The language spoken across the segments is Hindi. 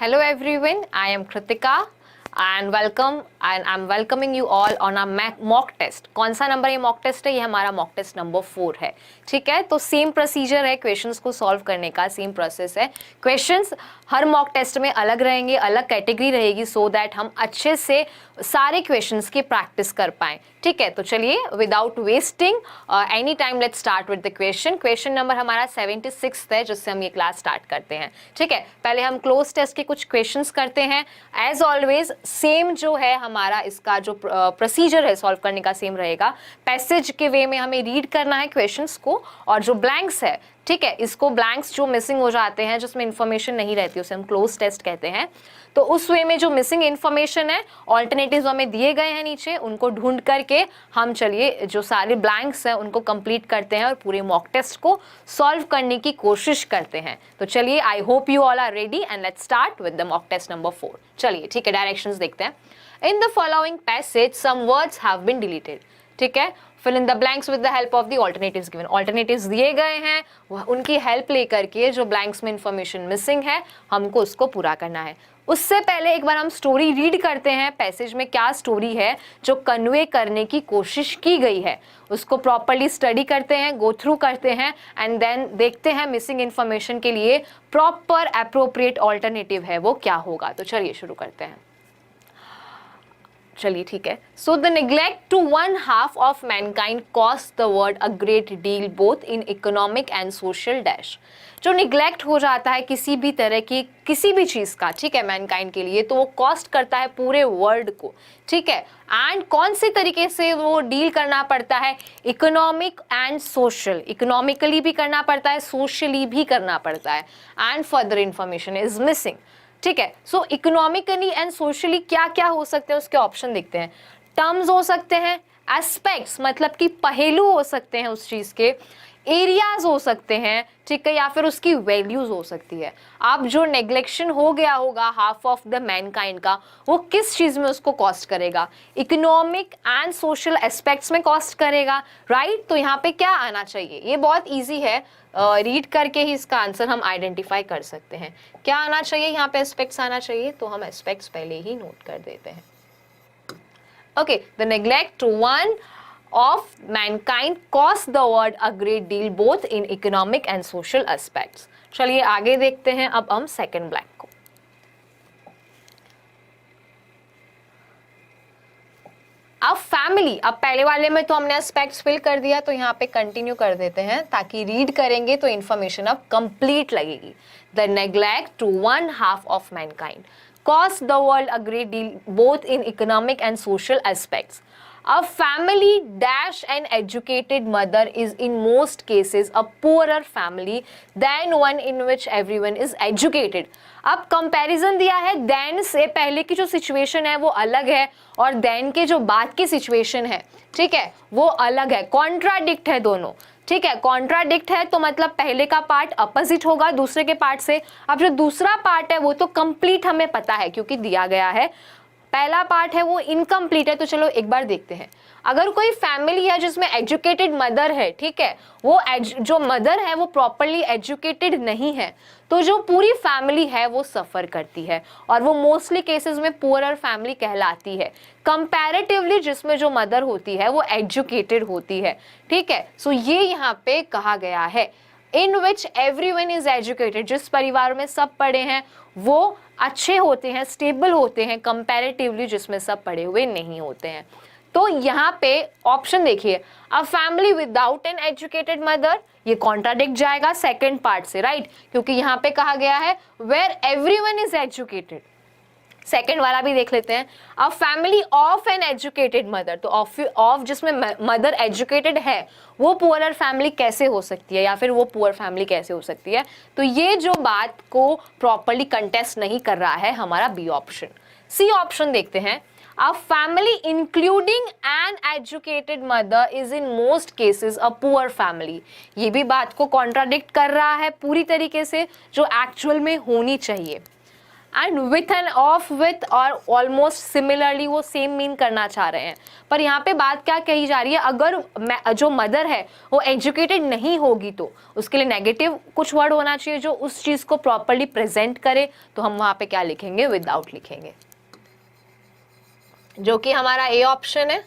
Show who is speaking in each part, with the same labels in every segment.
Speaker 1: Hello everyone, I am Kritika and I'm welcoming you all on a mock test. कौन सा नंबर ये मॉक टेस्ट है? ये हमारा मॉक टेस्ट नंबर 4 है. ठीक है, तो सेम प्रोसीजर है क्वेश्चंस को सॉल्व करने का, सेम प्रोसेस है. क्वेश्चंस हर मॉक टेस्ट में अलग रहेंगे, अलग कैटेगरी रहेगी, सो दैट हम अच्छे से सारे क्वेश्चंस की प्रैक्टिस कर पाएं. ठीक है, तो चलिए without wasting any time let's start with the question. Question number हमारा 76 है जिससे हम ये क्लास स्टार्ट करते हैं. ठीक है, पहले हम क्लोज टेस्ट के कुछ क्वेश्चंस करते हैं. एज ऑलवेज सेम जो है हमारा इसका जो प्रोसीजर है सॉल्व करने का सेम रहेगा. पैसेज के वे में हमें रीड करना है क्वेश्चंस को, और जो ब्लैंक्स है, ठीक है, इसको ब्लैंक्स जो मिसिंग हो जाते हैं, जिसमें इंफॉर्मेशन नहीं रहती, उसे हम क्लोज टेस्ट कहते हैं. तो उस वे में जो मिसिंग इंफॉर्मेशन है, ऑल्टरनेटिव्स हमें दिए गए हैं नीचे, उनको ढूंढ करके हम चलिए जो सारे ब्लैंक्स हैं उनको कंप्लीट करते हैं और पूरे मॉक टेस्ट को सॉल्व करने की कोशिश करते हैं. तो चलिए, I hope you all are ready and let's start with the mock test number 4. चलिए, ठीक है, डायरेक्शंस देखते हैं. In the following passage some words have been deleted. ठीक है, fill in the blanks with the help of the alternatives given. alternatives दिए गए हैं, उनकी हेल्प लेकर के जो ब्लैंक्स में इंफॉर्मेशन मिसिंग है हमको उसको पूरा करना है. उससे पहले एक बार हम स्टोरी रीड करते हैं. पैसेज में क्या स्टोरी है जो कन्वे करने की कोशिश की गई है, उसको प्रॉपरली स्टडी करते हैं, गो थ्रू करते हैं, एंड देन देखते हैं मिसिंग इंफॉर्मेशन के लिए प्रॉपर अप्रोप्रिएट ऑल्टरनेटिव है वो क्या होगा. तो चलिए शुरू करते हैं. चलिए, ठीक है. So the neglect to one half of mankind cost the world a great deal both in economic and social dash. जो निग्लेक्ट हो जाता है किसी भी तरह की किसी भी चीज़ का, ठीक है, मैनकाइंड के लिए, तो वो कॉस्ट करता है पूरे वर्ल्ड को. ठीक है, एंड कौन से तरीके से वो डील करना पड़ता है? Economic and social. इकोनॉमिकली भी करना पड़ता है, सोशली भी करना पड़ता है, and further information is missing. ठीक है, सो इकोनॉमिकली एंड सोशली क्या क्या हो सकते हैं उसके ऑप्शन देखते हैं. टर्म्स हो सकते हैं, एस्पेक्ट्स मतलब कि पहलू हो सकते हैं उस चीज के, एरियाज हो सकते हैं, ठीक है, या फिर उसकी वैल्यूज हो सकती है. अब जो नेग्लेक्शन हो गया होगा हाफ ऑफ द मैनकाइंड का, वो किस चीज में उसको कॉस्ट करेगा? इकोनॉमिक एंड सोशल एस्पेक्ट्स में कॉस्ट करेगा, राइट. तो यहाँ पे क्या आना चाहिए? ये बहुत इजी है, रीड करके ही इसका आंसर हम आइडेंटिफाई कर सकते हैं. क्या आना चाहिए यहाँ पे? एस्पेक्ट्स आना चाहिए, तो हम एस्पेक्ट्स पहले ही नोट कर देते हैं. Okay, the neglect to one of mankind cost the world a great deal both in economic and social aspects. चलिए आगे देखते हैं अब हम सेकंड ब्लैंक को. अब फैमिली, अब पहले वाले में तो हमने एस्पेक्ट्स फिल कर दिया, तो यहाँ पे कंटिन्यू कर देते हैं ताकि रीड करेंगे तो इंफॉर्मेशन अब कंप्लीट लगेगी. The neglect to one half of mankind cost the world a great deal both in economic and social aspects. A family dash an educated mother is in most cases a poorer family than one in which everyone is educated. अब कंपैरिजन दिया है, देन से पहले की जो सिचुएशन है वो अलग है और देन के जो बाद की सिचुएशन है, ठीक है, वो अलग है. कॉन्ट्राडिक्ट है दोनों. ठीक है, कॉन्ट्राडिक्ट है तो मतलब पहले का पार्ट अपोजिट होगा दूसरे के पार्ट से. अब जो दूसरा पार्ट है वो तो कंप्लीट हमें पता है क्योंकि दिया गया है. पहला पार्ट है वो इनकम्प्लीट है. तो चलो एक बार देखते हैं. अगर कोई फैमिली है जिसमें एजुकेटेड मदर है, ठीक है, वो जो मदर है वो प्रॉपरली एजुकेटेड नहीं है, तो जो पूरी फैमिली है वो सफ़र करती है और वो मोस्टली केसेस में पुअरर फैमिली कहलाती है. कंपैरेटिवली जिसमें जो मदर होती है वो एजुकेटेड होती है. ठीक है, सो ये यहाँ पे कहा गया है इन विच एवरीवन इज एजुकेटेड. जिस परिवार में सब पढ़े हैं वो अच्छे होते हैं, स्टेबल होते हैं, कंपैरेटिवली जिसमें सब पढ़े हुए नहीं होते हैं. तो यहाँ पे ऑप्शन देखिए, a family without an educated mother, ये कॉन्ट्राडिक्ट जाएगा सेकंड पार्ट से, राइट, क्योंकि यहाँ पे कहा गया है where everyone is educated. Second वाला भी देख लेते हैं, a family of an educated mother. तो ऑफ जिसमें मदर एजुकेटेड है वो पुअरर फैमिली कैसे हो सकती है, या फिर वो पुअर फैमिली कैसे हो सकती है? तो ये जो बात को प्रॉपरली कंटेस्ट नहीं कर रहा है हमारा बी ऑप्शन. सी ऑप्शन देखते हैं, a family including an educated mother is in most cases a poor family. ये भी बात को कॉन्ट्राडिक्ट कर रहा है पूरी तरीके से जो एक्चुअल में होनी चाहिए. And with end of with और ऑलमोस्ट सिमिलरली वो सेम मीन करना चाह रहे हैं। पर यहाँ पे बात क्या कही जा रही है, अगर जो मदर है वो एजुकेटेड नहीं होगी तो उसके लिए नेगेटिव कुछ वर्ड होना चाहिए जो उस चीज को प्रॉपरली प्रेजेंट करे, तो हम वहां पे क्या लिखेंगे, विदाउट लिखेंगे, जो कि हमारा ए ऑप्शन है,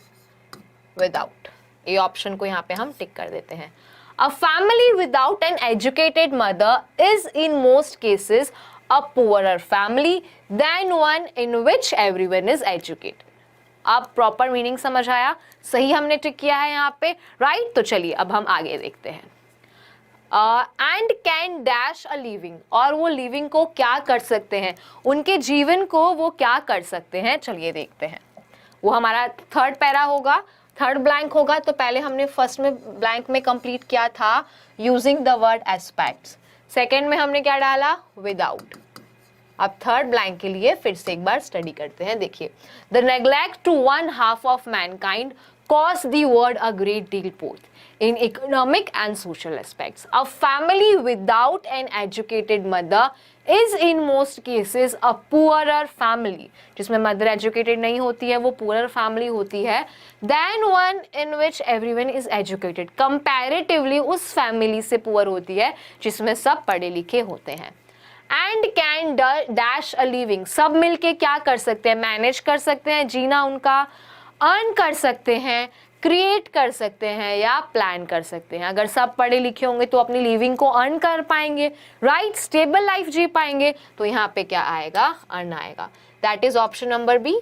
Speaker 1: विदाउट। ए ऑप्शन को यहाँ पे हम टिक कर देते हैं। A family without an educated mother is in most cases a poorer family than one in which everyone is educated. अब प्रॉपर मीनिंग समझ आया, सही हमने टिक किया है यहाँ पे, राइट। तो चलिए अब हम आगे देखते हैं। And can dash a living, और वो लिविंग को क्या कर सकते हैं, उनके जीवन को वो क्या कर सकते हैं, चलिए देखते हैं। वो हमारा थर्ड पैरा होगा, थर्ड ब्लैंक होगा। तो पहले हमने फर्स्ट में ब्लैंक में कंप्लीट किया था using the word aspects, second में हमने क्या डाला, विदाउट। अब थर्ड ब्लैंक के लिए फिर से एक बार स्टडी करते हैं। देखिए, the neglect to one half of mankind cause the world a great deal both in economic and social aspects. A family without an educated mother is in most cases a poorer family. जिसमें मदर एजुकेटेड नहीं होती है वो पुअर फैमिली होती है, than one in which everyone is educated. Comparatively उस फैमिली से पुअर होती है जिसमें सब पढ़े लिखे होते हैं। And can dash a living, सब मिलके क्या कर सकते हैं, मैनेज कर सकते हैं जीना उनका, अर्न कर सकते हैं, क्रिएट कर सकते हैं या प्लान कर सकते हैं। अगर सब पढ़े लिखे होंगे तो अपनी लिविंग को अर्न कर पाएंगे, राइट, स्टेबल लाइफ जी पाएंगे। तो यहाँ पे क्या आएगा, अर्न आएगा। That is option number B,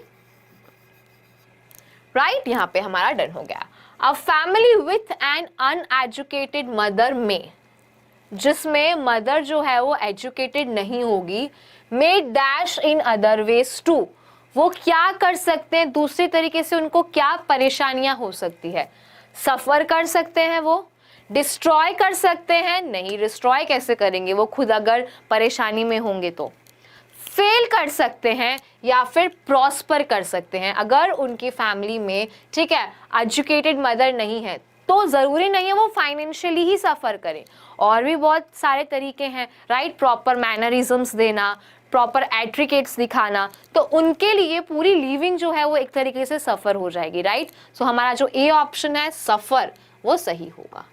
Speaker 1: right. यहाँ पे हमारा डन हो गया। A family with an uneducated mother में, जिसमें मदर जो है वो एजुकेटेड नहीं होगी, may dash in other ways to, वो क्या कर सकते हैं, दूसरी तरीके से उनको क्या परेशानियां हो सकती है, सफर कर सकते हैं, वो डिस्ट्रॉय कर सकते हैं, नहीं डिस्ट्रॉय कैसे करेंगे, वो खुद अगर परेशानी में होंगे तो फेल कर सकते हैं या फिर प्रॉस्पर कर सकते हैं। अगर उनकी फैमिली में, ठीक है, एजुकेटेड मदर नहीं है तो ज़रूरी नहीं है वो फाइनेंशियली ही सफ़र करें, और भी बहुत सारे तरीके हैं, राइट। प्रॉपर मैनरिज्म्स देना, प्रॉपर एट्रिकेट्स दिखाना, तो उनके लिए पूरी लिविंग जो है वो एक तरीके से सफ़र हो जाएगी, राइट। सो हमारा जो ए ऑप्शन है सफ़र, वो सही होगा,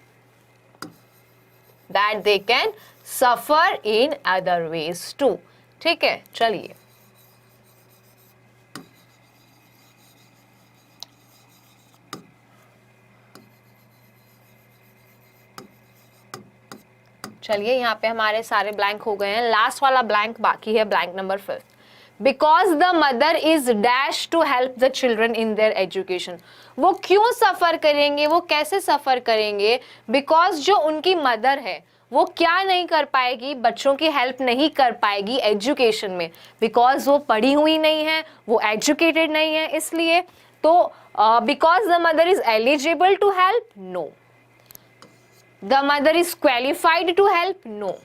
Speaker 1: that they can suffer in other ways too. ठीक है, चलिए चलिए यहाँ पे हमारे सारे ब्लैंक हो गए हैं, लास्ट वाला ब्लैंक बाकी है, blank number 5। Because the mother is dash to help the children in their education, वो क्यों सफ़र करेंगे, वो कैसे सफ़र करेंगे, बिकॉज जो उनकी मदर है वो क्या नहीं कर पाएगी, बच्चों की हेल्प नहीं कर पाएगी एजुकेशन में, बिकॉज वो पढ़ी हुई नहीं है, वो एजुकेटेड नहीं है, इसलिए। तो because the mother is eligible to help, no. The mother is qualified to help, no.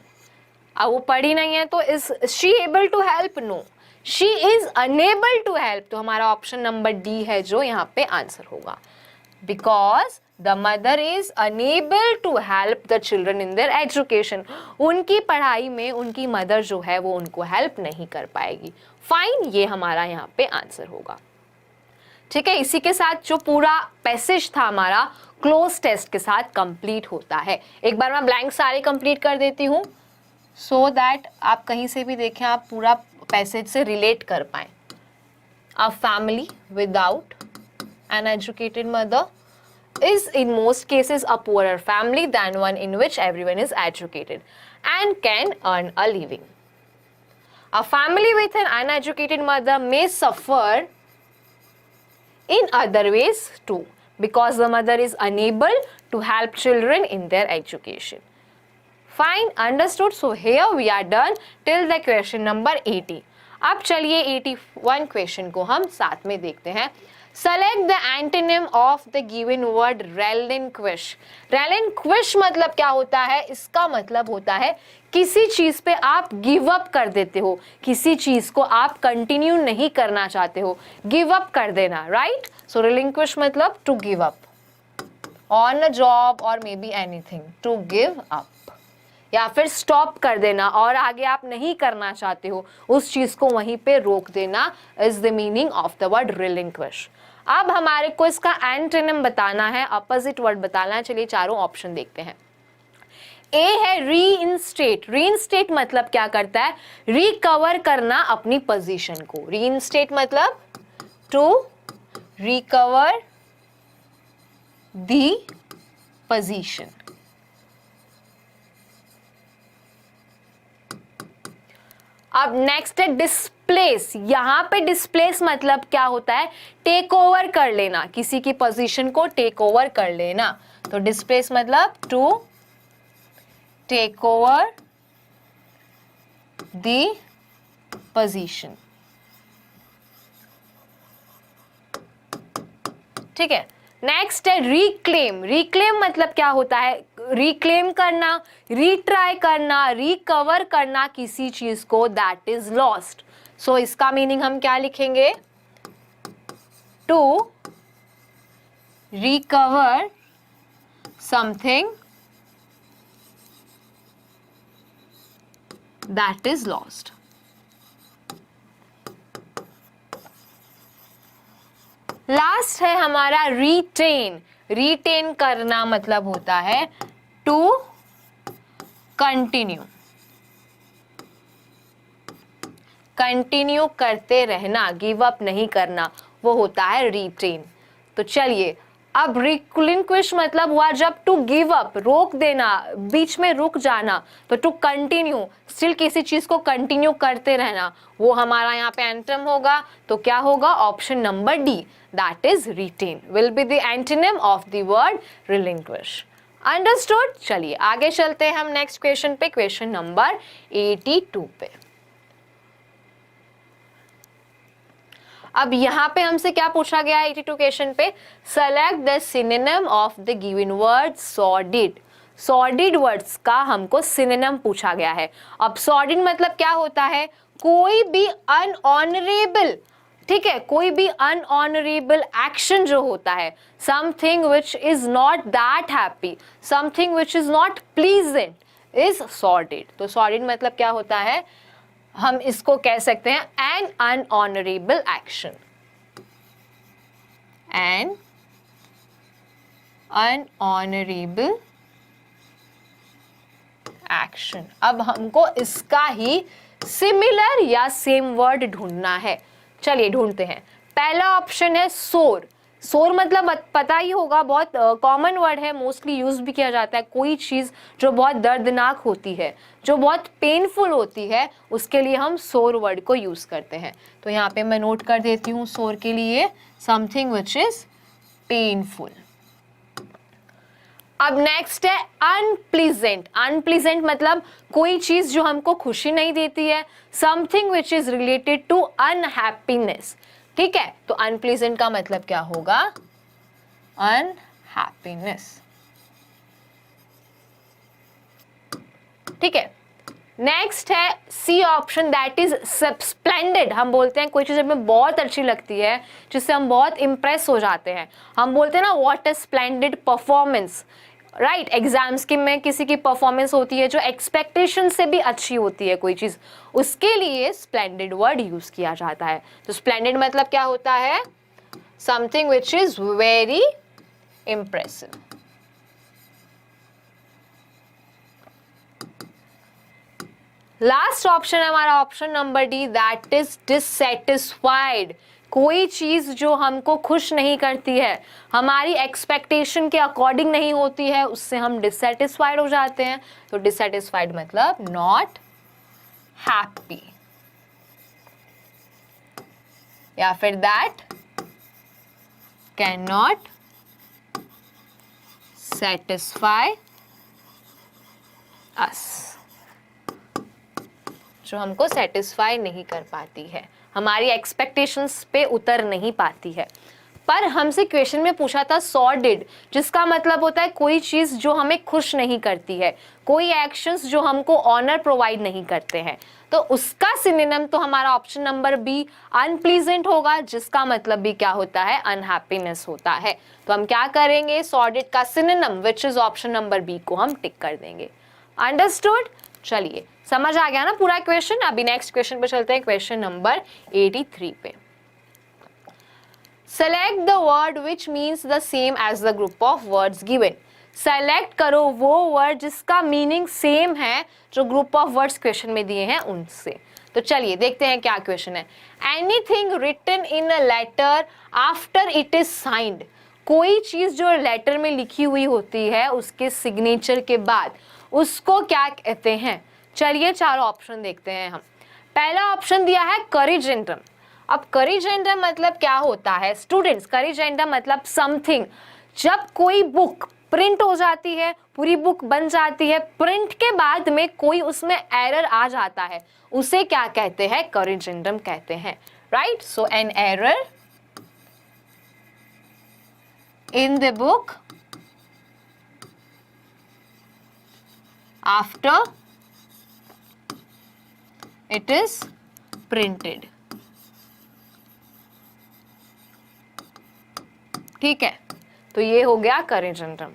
Speaker 1: अब वो पढ़ी नहीं है तो is she able to help, no. She is unable to help, तो हमारा ऑप्शन नंबर डी है जो यहाँ पे आंसर होगा। Because the mother is unable to help the children in their education, उनकी पढ़ाई में उनकी मदर जो है वो उनको हेल्प नहीं कर पाएगी। फाइन, ये हमारा यहाँ पे आंसर होगा। ठीक है, इसी के साथ जो पूरा पैसेज था हमारा क्लोज टेस्ट के साथ कंप्लीट होता है। एक बार मैं ब्लैंक सारे कंप्लीट कर देती हूँ सो दैट आप कहीं से भी देखें, आप पूरा पैसेज से रिलेट कर पाएं। अ family without an educated mother is in most cases a poorer family than one in which everyone is educated and can earn a living. A family with an uneducated mother may suffer in other ways too, because the mother is unable to help children in their education. Fine, understood. So here we are done till the question number 80. अब चलिए 81 क्वेश्चन को हम साथ में देखते हैं। Select the antonym of the given word relinquish. relinquish मतलब क्या होता है? इसका मतलब होता है किसी चीज पे आप गिव अप कर देते हो, किसी चीज को आप कंटिन्यू नहीं करना चाहते हो, गिव अप कर देना, राइट। सो relinquish मतलब to give up on a job और maybe anything, to give up, या फिर स्टॉप कर देना और आगे आप नहीं करना चाहते हो उस चीज को वहीं पे रोक देना is the meaning of the word relinquish. अब हमारे को इसका एंटोनिम बताना है, अपोजिट वर्ड बताना है। चलिए चारों ऑप्शन देखते हैं। ए है रीइंस्टेट। रीइंस्टेट मतलब क्या करता है? रिकवर करना अपनी पोजीशन को। रीइंस्टेट मतलब टू रिकवर दी पोजीशन। अब नेक्स्ट है डिस्प्लेस। यहां पे डिस्प्लेस मतलब क्या होता है? टेक ओवर कर लेना, किसी की पोजीशन को टेक ओवर कर लेना। तो डिस्प्लेस मतलब to take over the position. ठीक है। नेक्स्ट है रिक्लेम। रिक्लेम मतलब क्या होता है? रिक्लेम करना, रीट्राई करना, रिकवर करना किसी चीज को दैट इज लॉस्ट। सो इसका मीनिंग हम क्या लिखेंगे? To recover something that is lost. Last है हमारा रिटेन। रिटेन करना मतलब होता है टू कंटिन्यू। कंटिन्यू करते रहना, गिव अप नहीं करना, वो होता है रिटेन। तो चलिए, अब रिलिंक्विश मतलब हुआ जब टू गिव अप, रोक देना, बीच में रुक जाना। तो टू कंटिन्यू, स्टिल किसी चीज को कंटिन्यू करते रहना, वो हमारा यहाँ पे एंटोनिम होगा। तो क्या होगा? Option number D, that is retain will be the antonym of the word relinquish. Understood? चलिए आगे चलते हैं हम नेक्स्ट क्वेश्चन पे, क्वेश्चन नंबर 82 पे। अब यहाँ पे हमसे क्या पूछा गया है 82 क्वेश्चन पे? Select the synonym of the given word sordid. Sordid words का हमको सिनोनिम पूछा गया है। अब सॉर्डिड मतलब क्या होता है? कोई भी अनऑनरेबल, ठीक है, कोई भी अनऑनरेबल एक्शन जो होता है, something which is not that happy, something which is not pleasant is sordid. तो सॉर्डिड मतलब क्या होता है? हम इसको कह सकते हैं an unhonourable action. An unhonourable action. अब हमको इसका ही सिमिलर या सेम वर्ड ढूंढना है। चलिए ढूंढते हैं। पहला ऑप्शन है सोर। सोर मतलब पता ही होगा, बहुत कॉमन वर्ड है, मोस्टली यूज भी किया जाता है। कोई चीज जो बहुत दर्दनाक होती है, जो बहुत पेनफुल होती है, उसके लिए हम सोर वर्ड को यूज करते हैं। तो यहाँ पे मैं नोट कर देती हूँ सोर के लिए समथिंग विच इज पेनफुल। अब नेक्स्ट है अनप्लीजेंट। अनप्लीजेंट मतलब कोई चीज जो हमको खुशी नहीं देती है, something which is related to unhappiness. ठीक है, तो अनप्लीजेंट का मतलब क्या होगा? अनहैप्पीनेस। ठीक है। नेक्स्ट है C option, that is splendid. हम बोलते हैं कोई चीज हमें बहुत अच्छी लगती है, जिससे हम बहुत इंप्रेस हो जाते हैं, हम बोलते हैं ना what is splendid performance, right. Exams की में किसी की परफॉर्मेंस होती है जो एक्सपेक्टेशन से भी अच्छी होती है कोई चीज, उसके लिए स्प्लेंडेड वर्ड यूज किया जाता है। तो स्प्लेंडेड मतलब क्या होता है? Something which is very impressive. Last option है हमारा option number D, that is dissatisfied. कोई चीज जो हमको खुश नहीं करती है, हमारी एक्सपेक्टेशन के अकॉर्डिंग नहीं होती है, उससे हम डिससैटिस्फाइड हो जाते हैं। तो डिससैटिस्फाइड मतलब नॉट हैप्पी, या फिर दैट कैन नॉट सेटिस्फाई अस, जो हमको सेटिस्फाई नहीं कर पाती है, हमारी एक्सपेक्टेशंस पे उतर नहीं पाती है। पर हमसे क्वेश्चन में पूछा था सॉर्डिड, जिसका मतलब होता है कोई चीज जो हमें खुश नहीं करती है, कोई एक्शंस जो हमको ऑनर प्रोवाइड नहीं करते हैं। तो उसका सिनोनिम तो हमारा ऑप्शन नंबर बी अनप्लीजेंट होगा, जिसका मतलब भी क्या होता है? अनहैप्पीनेस होता है। तो हम क्या करेंगे? सॉर्डिड का synonym which is option number B को हम टिक कर देंगे। अंडरस्टूड? चलिए, समझ आ गया ना पूरा क्वेश्चन। अभी नेक्स्ट क्वेश्चन पे चलते हैं, क्वेश्चन नंबर 83 पे। Select the word which means the same as the group of words given. Select करो वो वर्ड जिसका मीनिंग सेम है जो ग्रुप ऑफ वर्ड्स क्वेश्चन में दिए हैं उनसे। तो चलिए देखते हैं क्या क्वेश्चन है। Anything written in a letter after it is signed. कोई चीज जो लेटर में लिखी हुई होती है उसके सिग्नेचर के बाद, उसको क्या कहते हैं? चलिए चारों ऑप्शन देखते हैं हम। पहला ऑप्शन दिया है करिजेंडम। अब करिजेंडम मतलब क्या होता है स्टूडेंट्स? करिजेंडम मतलब समथिंग, जब कोई बुक प्रिंट हो जाती है, पूरी बुक बन जाती है, प्रिंट के बाद में कोई उसमें एरर आ जाता है, उसे क्या कहते हैं? करिजेंडम कहते हैं, right? So an error in the book after it is printed। ठीक है, तो ये हो गया करिजेंडम।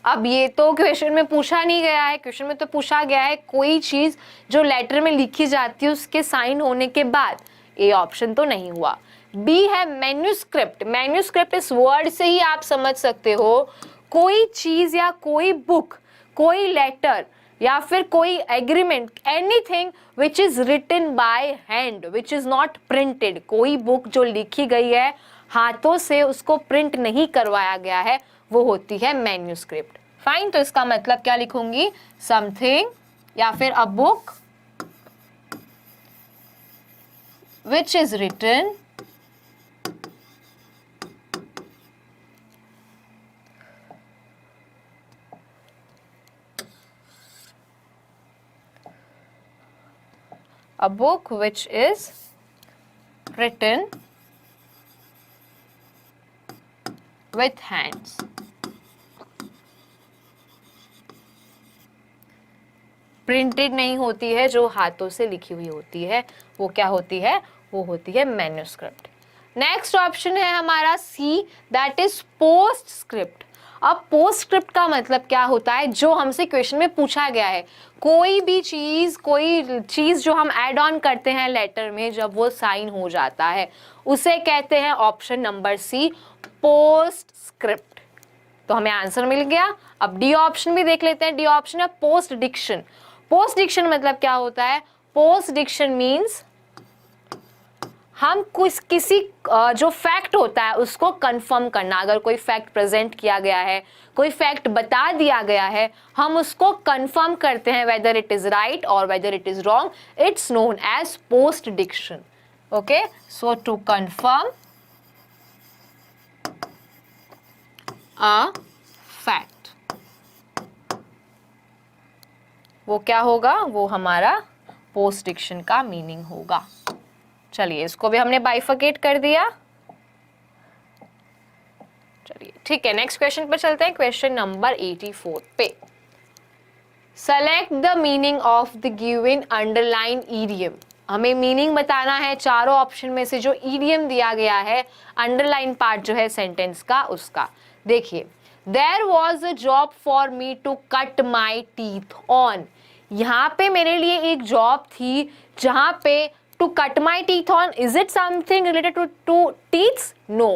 Speaker 1: अब ये तो क्वेश्चन में पूछा नहीं गया है, क्वेश्चन में तो पूछा गया है कोई चीज जो लेटर में लिखी जाती है उसके साइन होने के बाद। ए ऑप्शन तो नहीं हुआ। बी है मैन्युस्क्रिप्ट। मैन्युस्क्रिप्ट इस वर्ड से ही आप समझ सकते हो कोई चीज या कोई बुक, कोई लेटर या फिर कोई agreement, anything which is written by hand which is not printed. कोई बुक जो लिखी गई है हाथों से, उसको प्रिंट नहीं करवाया गया है, वो होती है मैन्युस्क्रिप्ट। फाइन, तो इसका मतलब क्या लिखूंगी? समथिंग या फिर a book which is written a book which is written with hands। Printed नहीं होती है, जो हाथों से लिखी हुई होती है वो क्या होती है? वो होती है मैन्युस्क्रिप्ट। नेक्स्ट ऑप्शन है हमारा सी, दैट इज पोस्टस्क्रिप्ट। अब पोस्टस्क्रिप्ट का मतलब क्या होता है? जो हमसे क्वेश्चन में पूछा गया है, कोई भी चीज, कोई चीज जो हम ऐड ऑन करते हैं लेटर में, जब वो साइन हो जाता है, उसे कहते हैं ऑप्शन नंबर सी पोस्टस्क्रिप्ट। तो हमें आंसर मिल गया। अब डी ऑप्शन भी देख लेते हैं। डी ऑप्शन है पोस्ट डिक्शन। पोस्ट डिक्शन मतलब क्या होता है? पोस्ट डिक्शन मीन्स हम किसी जो फैक्ट होता है उसको कंफर्म करना। अगर कोई फैक्ट प्रेजेंट किया गया है, कोई फैक्ट बता दिया गया है, हम उसको कंफर्म करते हैं वेदर इट इज राइट और whether it is wrong. It's known as postdiction. Okay, so to confirm a fact, वो क्या होगा? वो हमारा पोस्ट डिक्शन का मीनिंग होगा। चलिए, इसको भी हमने बाइफर्केट कर दिया। चलिए ठीक है, नेक्स्ट क्वेश्चन पे चलते हैं, क्वेश्चन नंबर 84 पे। Select the meaning of the given underline idiom. हमें मीनिंग बताना है चारों ऑप्शन में से जो ईडियम दिया गया है, अंडरलाइन पार्ट जो है सेंटेंस का, उसका। देखिए, there was a job for me to cut my teeth on. यहाँ पे मेरे लिए एक जॉब थी जहाँ पे to cut my teeth on, is it something related to teeth? No,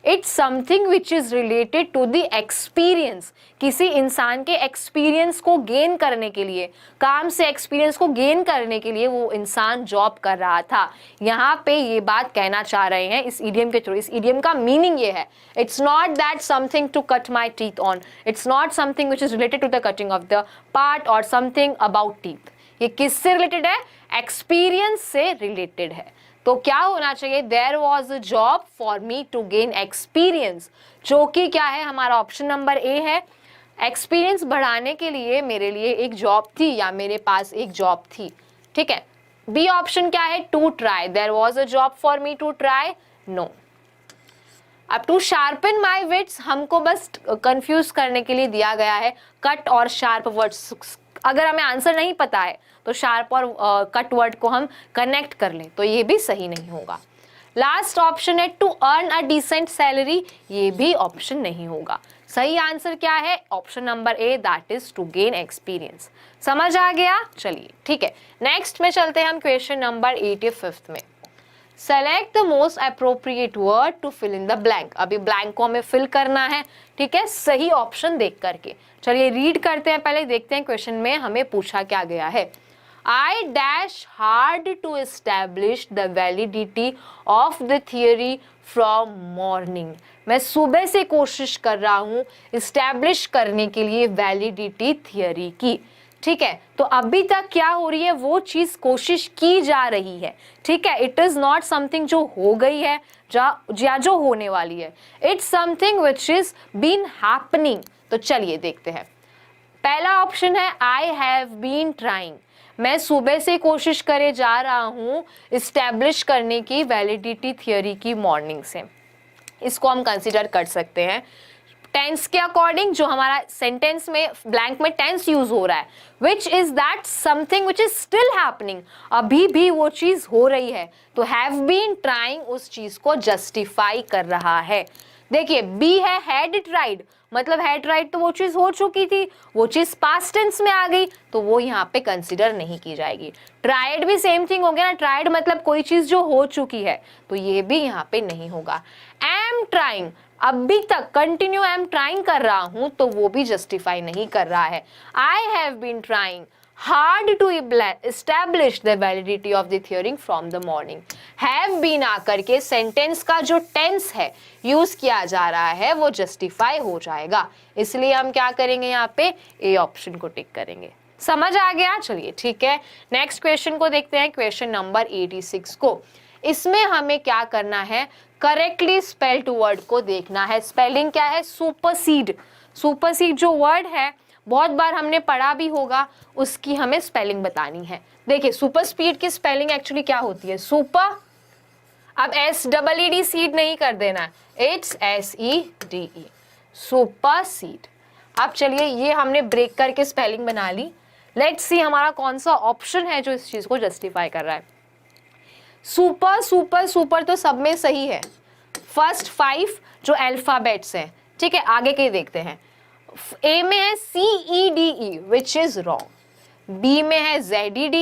Speaker 1: it's something which is related to the experience। किसी इंसान के एक्सपीरियंस को गेन करने के लिए, काम से एक्सपीरियंस को गेन करने के लिए वो इंसान जॉब कर रहा था। यहाँ पे ये बात कहना चाह रहे हैं इस इडियम के थ्रू। इस इडियम का मीनिंग ये है, it's not that something to cut my teeth on, it's not something which is related to the cutting of the part और समथिंग अबाउट टीथ। ये किससे रिलेटेड है? एक्सपीरियंस से रिलेटेड है। तो क्या होना चाहिए? There was a job for me to gain experience, जो कि क्या है? हमारा ऑप्शन नंबर ए है। एक्सपीरियंस बढ़ाने के लिए मेरे लिए एक जॉब थी, या मेरे पास एक जॉब थी। ठीक है। बी ऑप्शन क्या है? To try. There was a job for me to try, no. अब टू शार्पन माई विट्स हमको बस कंफ्यूज करने के लिए दिया गया है। कट और शार्प वर्ड्स, अगर हमें आंसर नहीं पता है तो शार्प और कट वर्ड को हम कनेक्ट कर लें, तो ये भी सही नहीं होगा। लास्ट ऑप्शन है to earn a decent salary, ये भी ऑप्शन नहीं होगा। सही आंसर क्या है? Option number A, that is to gain experience. समझ आ गया? चलिए ठीक है, नेक्स्ट में चलते हैं हम क्वेश्चन नंबर 85 में। Select the most appropriate word to fill in the blank. अभी ब्लैंक को हमें फिल करना है, ठीक है, सही ऑप्शन देख करके। चलिए रीड करते हैं, पहले देखते हैं क्वेश्चन में हमें पूछा क्या गया है। I dash hard to establish the validity of the theory from morning। मैं सुबह से कोशिश कर रहा हूँ इस्टेब्लिश करने के लिए वैलिडिटी थियरी की। ठीक है, तो अभी तक क्या हो रही है, वो चीज कोशिश की जा रही है। ठीक है, इट इज नॉट समथिंग जो हो गई है या जो होने वाली है, it's something which is been happening. तो चलिए देखते हैं। पहला ऑप्शन है आई हैव बीन ट्राइंग। मैं सुबह से कोशिश करे जा रहा हूं इस्टेब्लिश करने की वैलिडिटी थियरी की मॉर्निंग से। इसको हम कंसीडर कर सकते हैं टेंस के अकॉर्डिंग, जो हमारा सेंटेंस में ब्लैंक में टेंस यूज हो रहा है, which is that something which is still happening, अभी भी वो चीज हो रही है। तो हैव बीन ट्राइंग उस चीज को जस्टिफाई कर रहा है। देखिए बी है हैड ट्राइड, मतलब हैड ट्राइड तो वो चीज हो चुकी थी, वो चीज पास्ट टेंस में आ गई, तो वो यहाँ पे कंसिडर नहीं की जाएगी। ट्राइड भी सेम थिंग हो गया ना, ट्राइड मतलब कोई चीज जो हो चुकी है, तो ये भी यहाँ पे नहीं होगा। एम ट्राइंग, अभी तक कंटिन्यू आई एम ट्राइंग कर रहा हूं, तो वो भी जस्टिफाई नहीं कर रहा है। I have been trying hard to establish the validity of the theory from the morning. Have been आकर के सेंटेंस का जो टेंस है यूज किया जा रहा है वो जस्टिफाई हो जाएगा, इसलिए हम क्या करेंगे यहाँ पे ए ऑप्शन को टिक करेंगे। समझ आ गया? चलिए ठीक है, नेक्स्ट क्वेश्चन को देखते हैं, क्वेश्चन नंबर 86 को। इसमें हमें क्या करना है, करेक्टली स्पेल्ड वर्ड को देखना है। स्पेलिंग क्या है? सुपरसीड। सुपरसीड जो वर्ड है बहुत बार हमने पढ़ा भी होगा, उसकी हमें स्पेलिंग बतानी है। देखिए सुपर स्पीड की स्पेलिंग एक्चुअली क्या होती है? सुपर, अब SEED सीड नहीं कर देना है, इट्स SEDE, सुपर सीड। अब चलिए ये हमने ब्रेक करके स्पेलिंग बना ली। लेट्स सी हमारा कौन सा ऑप्शन है जो इस चीज को जस्टिफाई कर रहा है। सुपर सुपर सुपर तो सब में सही है, फर्स्ट 5 जो अल्फाबेट्स हैं। ठीक है, आगे के देखते हैं। ए में है CEDE which is wrong, B में है ZEDE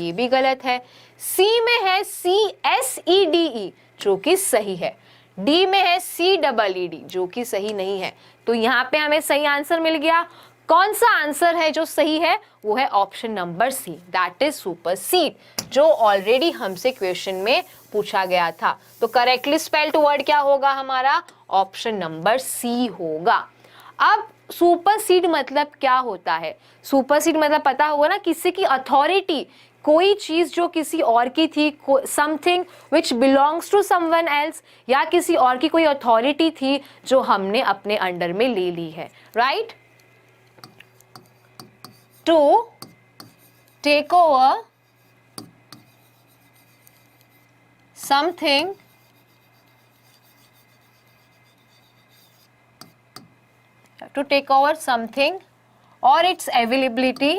Speaker 1: ये भी गलत है, सी में है CSEDE जो कि सही है, डी में है CEED जो कि सही नहीं है। तो यहाँ पे हमें सही आंसर मिल गया। कौन सा आंसर है जो सही है? वो है option number C, that is supersede, जो ऑलरेडी हमसे क्वेश्चन में पूछा गया था। तो करेक्टली स्पेल्ड वर्ड क्या होगा हमारा? ऑप्शन नंबर सी होगा। अब सुपरसीड मतलब क्या होता है? सुपरसीड मतलब पता होगा ना, किसी की अथॉरिटी, कोई चीज जो किसी और की थी, something which belongs to someone else, या किसी और की कोई अथॉरिटी थी जो हमने अपने अंडर में ले ली है, right? To take over something or its availability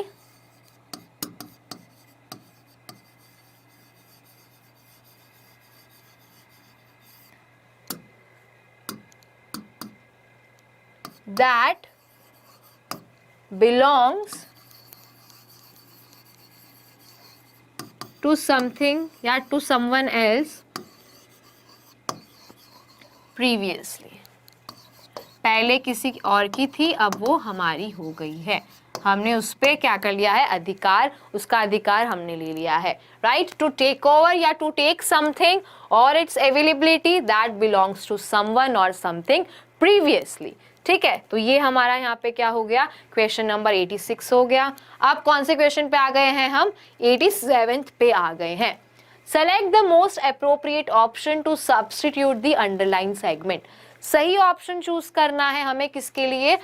Speaker 1: that belongs to something या to someone else previously। पहले किसी और की थी, अब वो हमारी हो गई है, हमने उस पर क्या कर लिया है? अधिकार, उसका अधिकार हमने ले लिया है, राइट? टू टेक ओवर या टू टेक समथिंग और its availability that belongs to someone और समथिंग प्रीवियसली। ठीक है, तो ये हमारा यहाँ पे क्या हो गया? क्वेश्चन नंबर 86 हो गया। अब कौन से क्वेश्चन पे आ गए हैं हम? 87 पे आ गए हैं। Select the most appropriate option to substitute the underline segment. सही ऑप्शन चूज करना है हमें किसके लिए?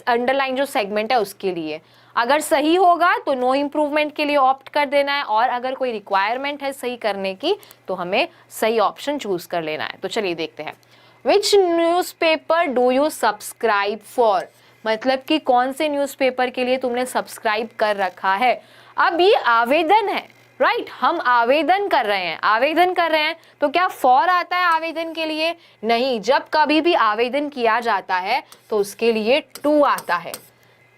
Speaker 1: अंडरलाइन जो सेगमेंट है उसके लिए। अगर सही होगा तो नो इम्प्रूवमेंट के लिए ऑप्ट कर देना है, और अगर कोई रिक्वायरमेंट है सही करने की तो हमें सही ऑप्शन चूज कर लेना है। तो चलिए देखते हैं। Which newspaper do you subscribe for, मतलब कि कौन से न्यूज़पेपर के लिए तुमने सब्सक्राइब कर रखा है। अब ये आवेदन है, राइट हम आवेदन कर रहे हैं, आवेदन कर रहे हैं तो क्या फॉर आता है आवेदन के लिए? नहीं, जब कभी भी आवेदन किया जाता है तो उसके लिए टू आता है,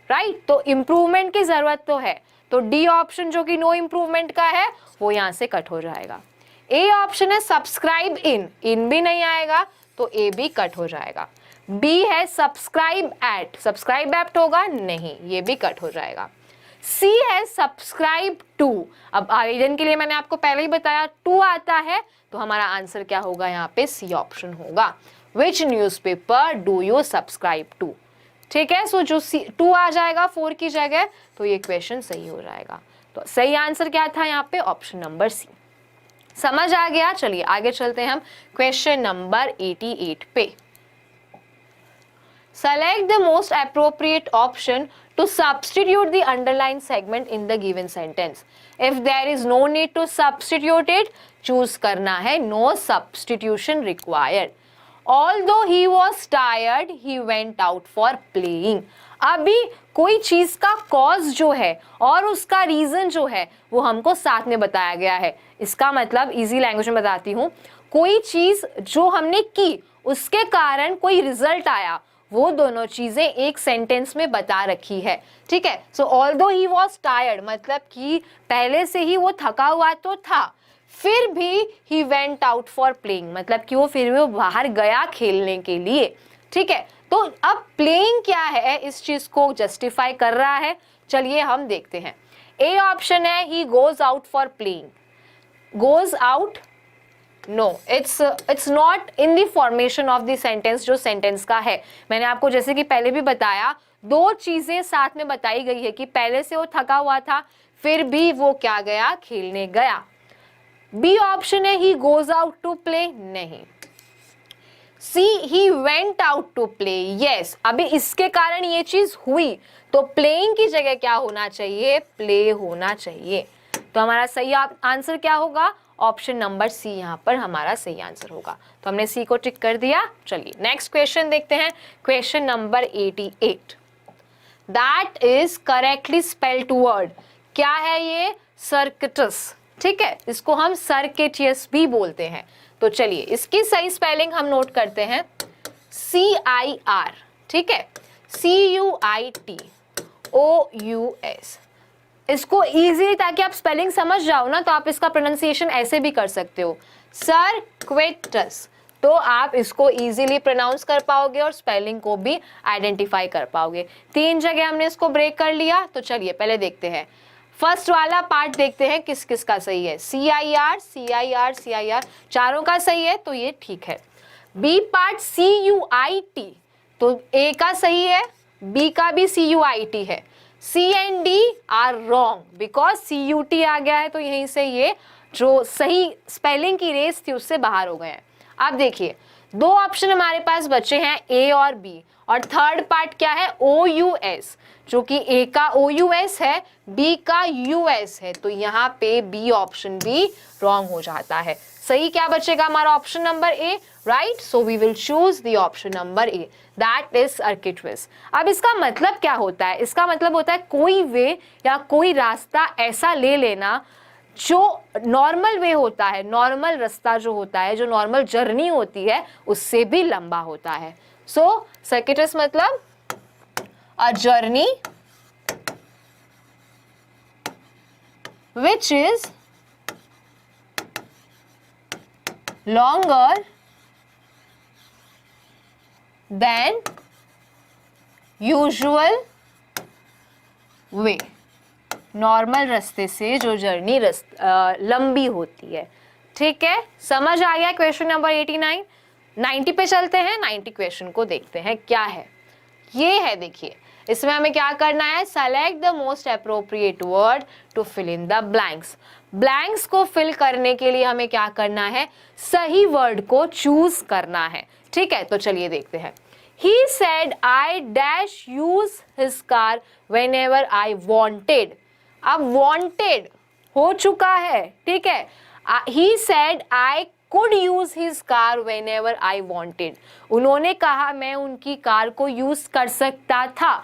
Speaker 1: राइट तो इंप्रूवमेंट की जरूरत तो है, तो डी ऑप्शन जो कि नो इंप्रूवमेंट का है वो यहां से कट हो जाएगा। ए ऑप्शन है सब्सक्राइब इन, इन भी नहीं आएगा तो ए भी कट हो जाएगा। बी है सब्सक्राइब एट, सब्सक्राइब एट होगा नहीं, ये भी कट हो जाएगा। सी है सब्सक्राइब टू, अब आवेदन के लिए मैंने आपको पहले ही बताया टू आता है तो हमारा आंसर क्या होगा यहाँ पे? सी ऑप्शन होगा। Which newspaper do you subscribe to? ठीक है, सो जो टू आ जाएगा 4 की जगह तो ये क्वेश्चन सही हो जाएगा। तो सही आंसर क्या था यहाँ पे? Option number C. समझ आ गया? चलिए आगे चलते हैं हम क्वेश्चन नंबर 88 पे। Select the most appropriate option to substitute the underlined segment in the given sentence. If there is no need to substitute it, choose करना है no substitution required. Although he was tired, he went out for playing. अभी कोई चीज का कॉज जो है और उसका रीजन जो है वो हमको साथ में बताया गया है। इसका मतलब इजी लैंग्वेज में बताती हूँ, कोई चीज जो हमने की उसके कारण कोई रिजल्ट आया, वो दोनों चीजें एक सेंटेंस में बता रखी है। ठीक है, सो ऑल्दो ही वॉज टायर्ड मतलब कि पहले से ही वो थका हुआ तो था, फिर भी ही वेंट आउट फॉर प्लेइंग मतलब कि वो फिर भी वो बाहर गया खेलने के लिए। ठीक है, तो अब प्लेइंग क्या है इस चीज को जस्टिफाई कर रहा है, चलिए हम देखते हैं। ए ऑप्शन है he goes out for playing, goes out no, it's not in the formation of the sentence जो सेंटेंस का है। मैंने आपको जैसे कि पहले भी बताया, दो चीजें साथ में बताई गई है कि पहले से वो थका हुआ था फिर भी वो क्या गया? खेलने गया। बी ऑप्शन है he goes out to play, नहीं। C he went out to play, yes अभी इसके कारण ये चीज हुई तो प्लेइंग की जगह क्या होना चाहिए? प्ले होना चाहिए। तो हमारा सही आंसर क्या होगा? ऑप्शन नंबर सी यहाँ पर हमारा सही आंसर होगा। तो हमने सी को टिक कर दिया। चलिए नेक्स्ट क्वेश्चन देखते हैं, question number 88। That is correctly spelled word, क्या है ये? सर्किटस। ठीक है, इसको हम सर्किटियस भी बोलते हैं। तो चलिए इसकी सही स्पेलिंग हम नोट करते हैं, CIR, ठीक है, CUITOUS। इसको इजी, ताकि आप स्पेलिंग समझ जाओ ना, तो आप इसका प्रोनाउंसिएशन ऐसे भी कर सकते हो, सर्क्विटस, तो आप इसको इजीली प्रोनाउंस कर पाओगे और स्पेलिंग को भी आइडेंटिफाई कर पाओगे। 3 जगह हमने इसको ब्रेक कर लिया। तो चलिए पहले देखते हैं, फर्स्ट वाला पार्ट देखते हैं किस किस का सही है। CIR CIR CIR चारों का सही है तो ये ठीक है। बी पार्ट CUIT, तो ए का सही है, बी का भी CUIT है। C and D are wrong because CUT आ गया है, तो यहीं से ये जो सही स्पेलिंग की रेस थी उससे बाहर हो गए हैं। अब देखिए 2 ऑप्शन हमारे पास बचे हैं, A और B, और थर्ड पार्ट क्या है? OUS, जो कि A का OUS है, B का US है, तो यहाँ पे B ऑप्शन भी रॉन्ग हो जाता है। सही क्या बचेगा हमारा? Option number A, right. So we will choose the option number A, that is circuitous. अब इसका मतलब क्या होता है? इसका मतलब होता है कोई वे या कोई रास्ता ऐसा ले लेना जो नॉर्मल वे होता है, नॉर्मल रास्ता जो होता है, जो नॉर्मल जर्नी होती है उससे भी लंबा होता है। सो सर्किटस मतलब a journey which is longer than usual way, normal रास्ते से जो जर्नी लंबी होती है। ठीक है, समझ आ गया क्वेश्चन नंबर 89। 90 पे चलते हैं, 90 क्वेश्चन को देखते हैं क्या है। ये है, देखिए इसमें हमें क्या करना है? Select the most appropriate word to fill in the blanks. Blanks को फिल करने के लिए हमें क्या करना है? सही वर्ड को चूज करना है। ठीक है, तो चलिए देखते हैं। He said I dash use his car whenever I wanted। अब wanted हो चुका है, ठीक है। He said I could use his car whenever I wanted। उन्होंने कहा मैं उनकी कार को यूज कर सकता था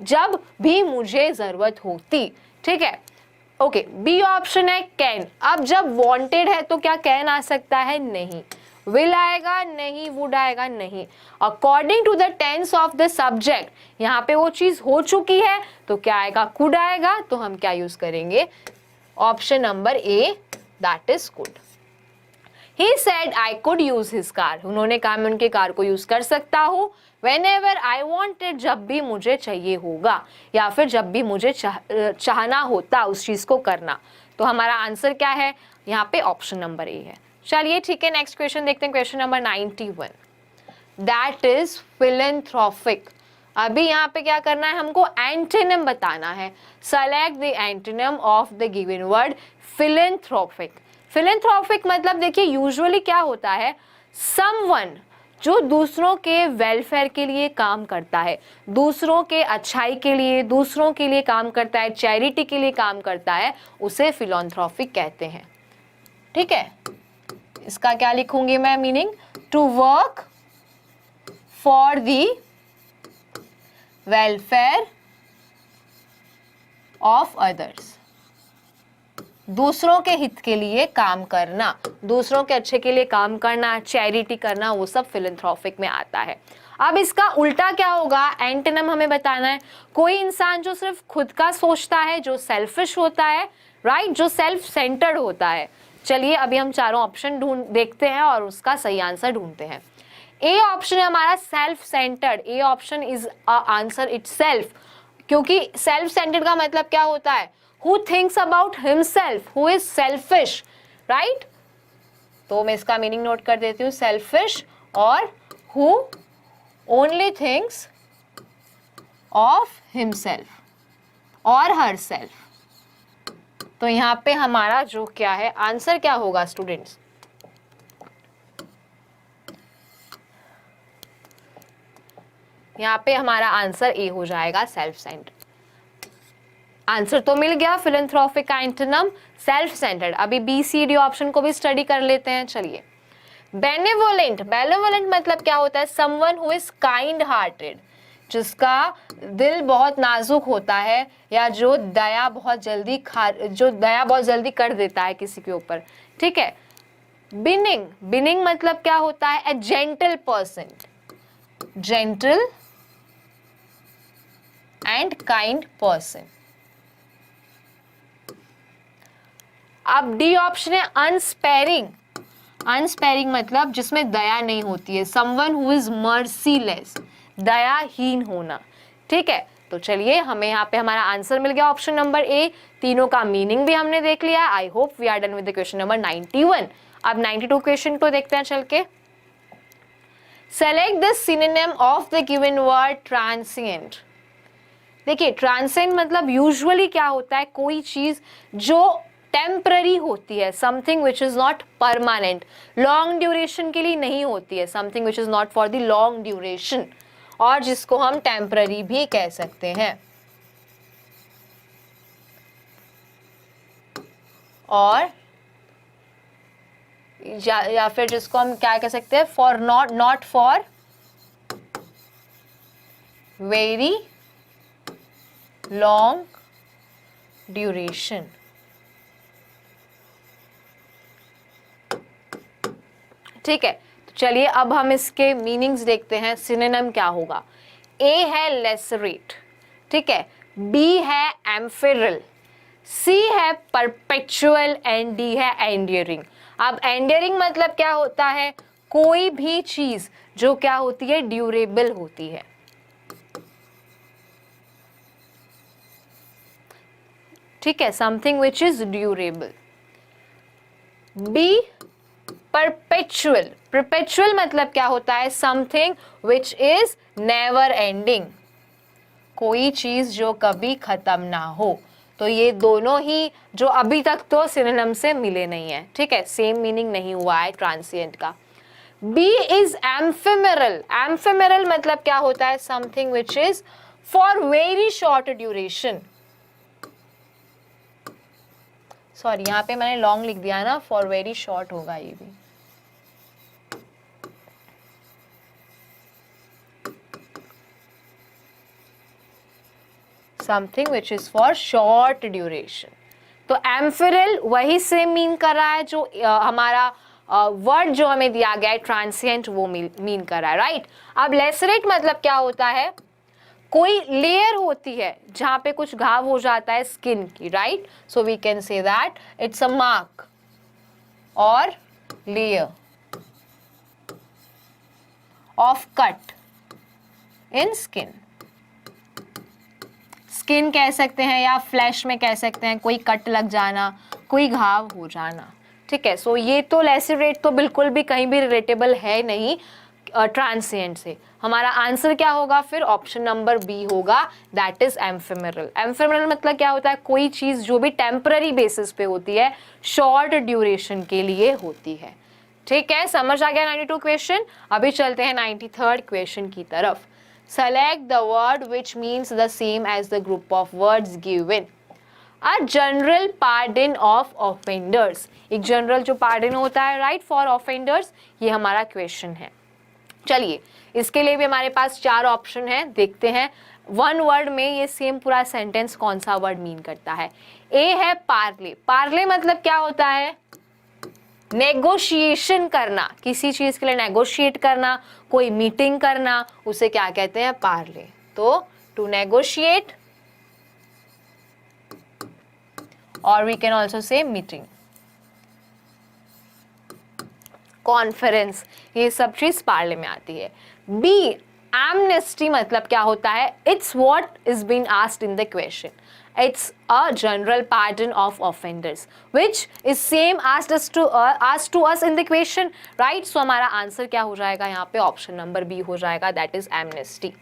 Speaker 1: जब भी मुझे जरूरत होती। ठीक है, ओके, बी ऑप्शन है कैन। अब जब वांटेड है तो क्या कैन आ सकता है? नहीं। विल आएगा? नहीं। वुड आएगा? नहीं। According to the tense of the subject, यहाँ पे वो चीज हो चुकी है तो क्या आएगा? कुड आएगा। तो हम क्या यूज करेंगे? Option number A, that is could. He said I could use his car. उन्होंने कहा मैं उनके कार को यूज कर सकता हूँ। Whenever I wanted, जब भी मुझे चाहिए होगा, या फिर जब भी मुझे चाहना होता उस चीज को करना। तो हमारा आंसर क्या है? यहाँ पे ऑप्शन नंबर ए है। चलिए ठीक है, नेक्स्ट क्वेश्चन देखते हैं, question number 91, that is philanthropic. अभी यहाँ पे क्या करना है? हमको एंटोनिम बताना है। Select the antonym of the given word philanthropic. Philanthropic मतलब देखिए यूजुअली क्या होता है? समवन जो दूसरों के वेलफेयर के लिए काम करता है, दूसरों के अच्छाई के लिए, दूसरों के लिए काम करता है, चैरिटी के लिए काम करता है, उसे फिलेंथ्रोपिक कहते हैं। ठीक है, इसका क्या लिखूंगी मैं meaning? To work for the welfare of others. दूसरों के हित के लिए काम करना, दूसरों के अच्छे के लिए काम करना, चैरिटी करना, वो सब फिलेंथ्रोपिक में आता है। अब इसका उल्टा क्या होगा? एंटोनिम हमें बताना है। कोई इंसान जो सिर्फ खुद का सोचता है, जो सेल्फिश होता है, राइट, जो सेल्फ सेंटर्ड होता है। चलिए अभी हम चारों ऑप्शन देखते हैं और उसका सही आंसर ढूंढते हैं। ए ऑप्शन है हमारा self centred. A option is answer itself, क्योंकि सेल्फ सेंटर्ड का मतलब क्या होता है? Who thinks about himself, who is selfish, right? तो मैं इसका मीनिंग नोट कर देती हूँ, सेल्फिश, और who only thinks of himself और herself। तो यहाँ पे हमारा जो क्या है आंसर क्या होगा स्टूडेंट्स? यहाँ पे हमारा आंसर ए हो जाएगा, सेल्फ सेंटर्ड। आंसर तो मिल गया, फिलेंथ्रोपिक का एंटोनिम सेल्फ सेंटर्ड। अभी बी सी डी ऑप्शन को भी स्टडी कर लेते हैं। चलिए, बेनेवोलेंट। बेनेवोलेंट मतलब क्या होता है? Someone who is kind hearted, जिसका दिल बहुत नाजुक होता है, या जो दया बहुत जल्दी कर देता है किसी के ऊपर। ठीक है। बिनिंग। बिनिंग मतलब क्या होता है? ए gentle person, gentle and kind person. अब डी ऑप्शन है अनस्पेरिंग। अनस्पेरिंग मतलब जिसमें दया नहीं होती है, समवन हु इज मर्सीलेस, दयाहीन होना। ठीक है, तो चलिए हमें यहाँ पे हमारा आंसर मिल गया ऑप्शन नंबर ए। तीनों का मीनिंग भी हमने देख लिया। I hope we are done with the question number 91। अब 92 क्वेश्चन को देखते हैं चल के। Select the synonym of the given word transient. देखिए, ट्रांसिएंट मतलब यूजुअली क्या होता है? कोई चीज जो टेम्पररी होती है, something which is not permanent, long duration के लिए नहीं होती है, something which is not for the long duration, और जिसको हम टेम्पररी भी कह सकते हैं। और या फिर जिसको हम क्या कह सकते हैं? For not for very long duration. ठीक है, तो चलिए अब हम इसके मीनिंग्स देखते हैं। सिनोनिम क्या होगा? ए है लेसरेट, ठीक है, बी है एम्फेरल, सी है परपेचुअल, एंड डी है एंडियरिंग। अब एंडियरिंग मतलब क्या होता है? कोई भी चीज जो क्या होती है? ड्यूरेबल होती है। ठीक है, something which is durable. B perpetual. Perpetual मतलब क्या होता है? Something which is never ending, कोई चीज जो कभी खत्म ना हो। तो ये दोनों ही जो अभी तक तो सिनोनिम से मिले नहीं है। ठीक है, सेम मीनिंग नहीं हुआ है ट्रांसिएंट का। B is एम्फेमेरल। एम्फेमेरल मतलब क्या होता है? Something which is for very short duration. Sorry, यहाँ पे मैंने लॉन्ग लिख दिया ना, फॉर वेरी शॉर्ट होगा ये भी। Something which is for short duration. तो एम्फिरल वही सेम मीन कर रहा है जो हमारा वर्ड जो हमें दिया गया है ट्रांसिएंट वो मीन कर रहा है, राइट। अब लेसरेट मतलब क्या होता है, कोई लेयर होती है जहां पे कुछ घाव हो जाता है स्किन की, right. So we can say that it's a mark और layer of cut in skin. Skin कह सकते हैं या फ्लैश में कह सकते हैं, कोई कट लग जाना, कोई घाव हो जाना, ठीक है। सो ये तो लेसरेट तो बिल्कुल भी कहीं भी रिलेटेबल है नहीं ट्रांसिएंट से। हमारा आंसर क्या होगा फिर, ऑप्शन नंबर बी होगा, दैट इज एम्फेमेरल। एम्फेमेरल मतलब क्या होता है, कोई चीज जो भी टेम्पररी बेसिस पे होती है, शॉर्ट ड्यूरेशन के लिए होती है, ठीक है। समझ आ गया 92 क्वेश्चन। अभी चलते हैं 93rd क्वेश्चन की तरफ। Select the word which means the same as the group of words given. A general pardon of offenders, एक जनरल जो पार्डन होता है, राइट, फॉर ऑफेंडर्स, ये हमारा क्वेश्चन है। चलिए इसके लिए भी हमारे पास 4 ऑप्शन है, देखते हैं वन वर्ड में ये सेम पूरा सेंटेंस कौन सा वर्ड मीन करता है। ए है पार्ले। पार्ले मतलब क्या होता है, नेगोशिएशन करना, किसी चीज के लिए नेगोशिएट करना, कोई मीटिंग करना, उसे क्या कहते हैं, पार्ले। तो टू नेगोशिएट, और we can also say meeting, conference, ये सब चीज पार्ले में आती है। बी एमनेस्टी मतलब क्या होता है, it's what is been asked in the question, it's a general pardon of offenders which is same asked to us in the question, right. So हमारा आंसर क्या हो जाएगा यहाँ पे, ऑप्शन नंबर बी हो जाएगा, दैट इज एमनेस्टी।